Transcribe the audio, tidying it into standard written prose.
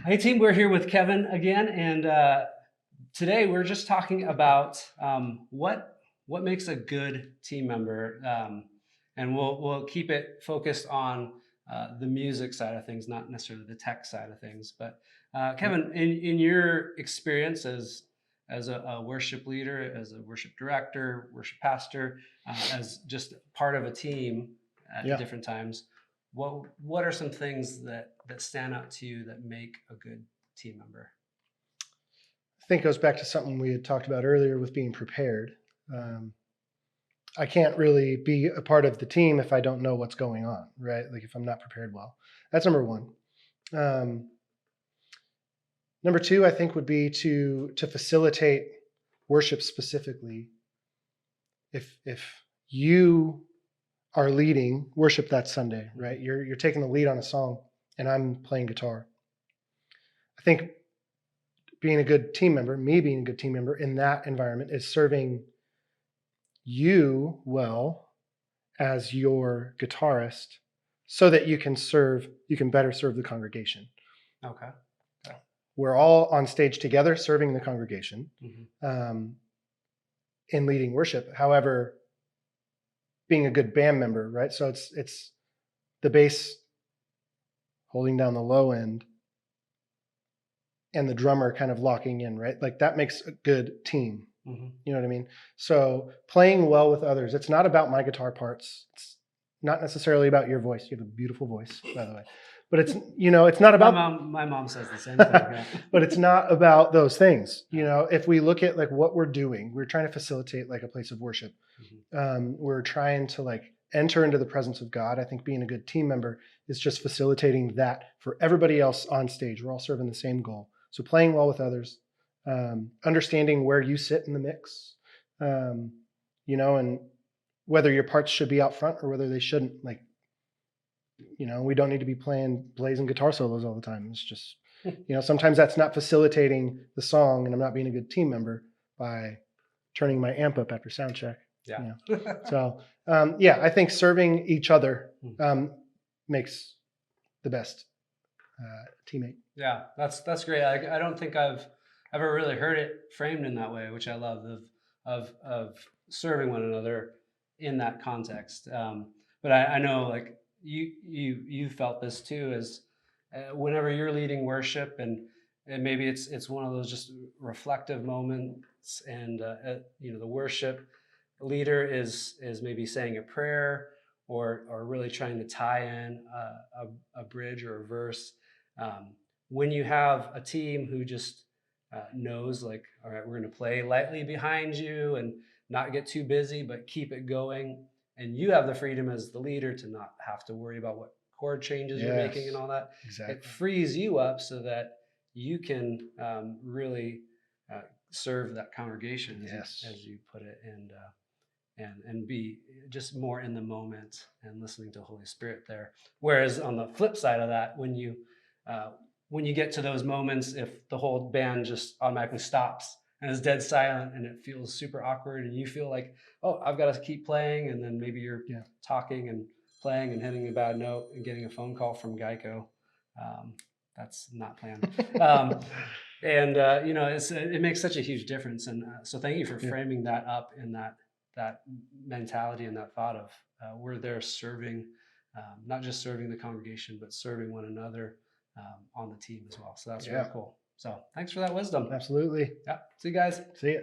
Hey team, we're here with Kevin again, and today we're just talking about what makes a good team member, and we'll keep it focused on the music side of things, not necessarily the tech side of things. But Kevin, in your experience as a worship leader, as a worship director, worship pastor, as just part of a team at Yeah. different times, what are some things that stand out to you that make a good team member? I think it goes back to something we had talked about earlier with being prepared. Um, I can't really be a part of the team if I don't know what's going on, right? Like if I'm not prepared well. That's number one. Um, Number two, I think would be to facilitate worship specifically. If you are leading worship that Sunday, right? You're taking the lead on a song, and I'm playing guitar. I think being a good team member, me being a good team member in that environment is serving you well as your guitarist so that you can better serve the congregation. Okay. We're all on stage together serving the congregation Mm-hmm. in leading worship. However, being a good band member, right? So it's the bass holding down the low end and the drummer kind of locking in, right? Like that makes a good team. Mm-hmm. You know what I mean? So playing well with others. It's not about my guitar parts. It's not necessarily about your voice. You have a beautiful voice, by the way. But it's not about My mom says the same thing. Yeah. but it's not about those things. Yeah. If we look at like what we're doing, we're trying to facilitate like a place of worship. We're trying to like enter into the presence of God. I think being a good team member is just facilitating that for everybody else on stage. We're all serving the same goal. So playing well with others, understanding where you sit in the mix, and whether your parts should be out front or whether they shouldn't. Like, we don't need to be playing blazing guitar solos all the time. It's just, sometimes that's not facilitating the song, and I'm not being a good team member by turning my amp up after sound check. Yeah. So, I think serving each other makes the best teammate. Yeah, that's great. I don't think I've ever really heard it framed in that way, which I love of serving one another in that context. But I know like you felt this too, as whenever you're leading worship, and maybe it's one of those just reflective moments, and the worship leader is maybe saying a prayer, or really trying to tie in a bridge or a verse. When you have a team who just knows, like, all right, we're going to play lightly behind you and not get too busy, but keep it going. And you have the freedom as the leader to not have to worry about what chord changes you're making and all that. Exactly. It frees you up so that you can really serve that congregation, as you put it, and be just more in the moment and listening to Holy Spirit there. Whereas on the flip side of that, when you get to those moments, if the whole band just automatically stops and is dead silent, and it feels super awkward, and you feel like, oh, I've got to keep playing, and then maybe you're talking and playing and hitting a bad note and getting a phone call from Geico. That's not planned. And it makes such a huge difference. And so thank you for framing that up in that mentality and that thought of we're there serving, not just serving the congregation, but serving one another on the team as well. So that's really cool. So thanks for that wisdom. Absolutely. Yeah. See you guys. See you.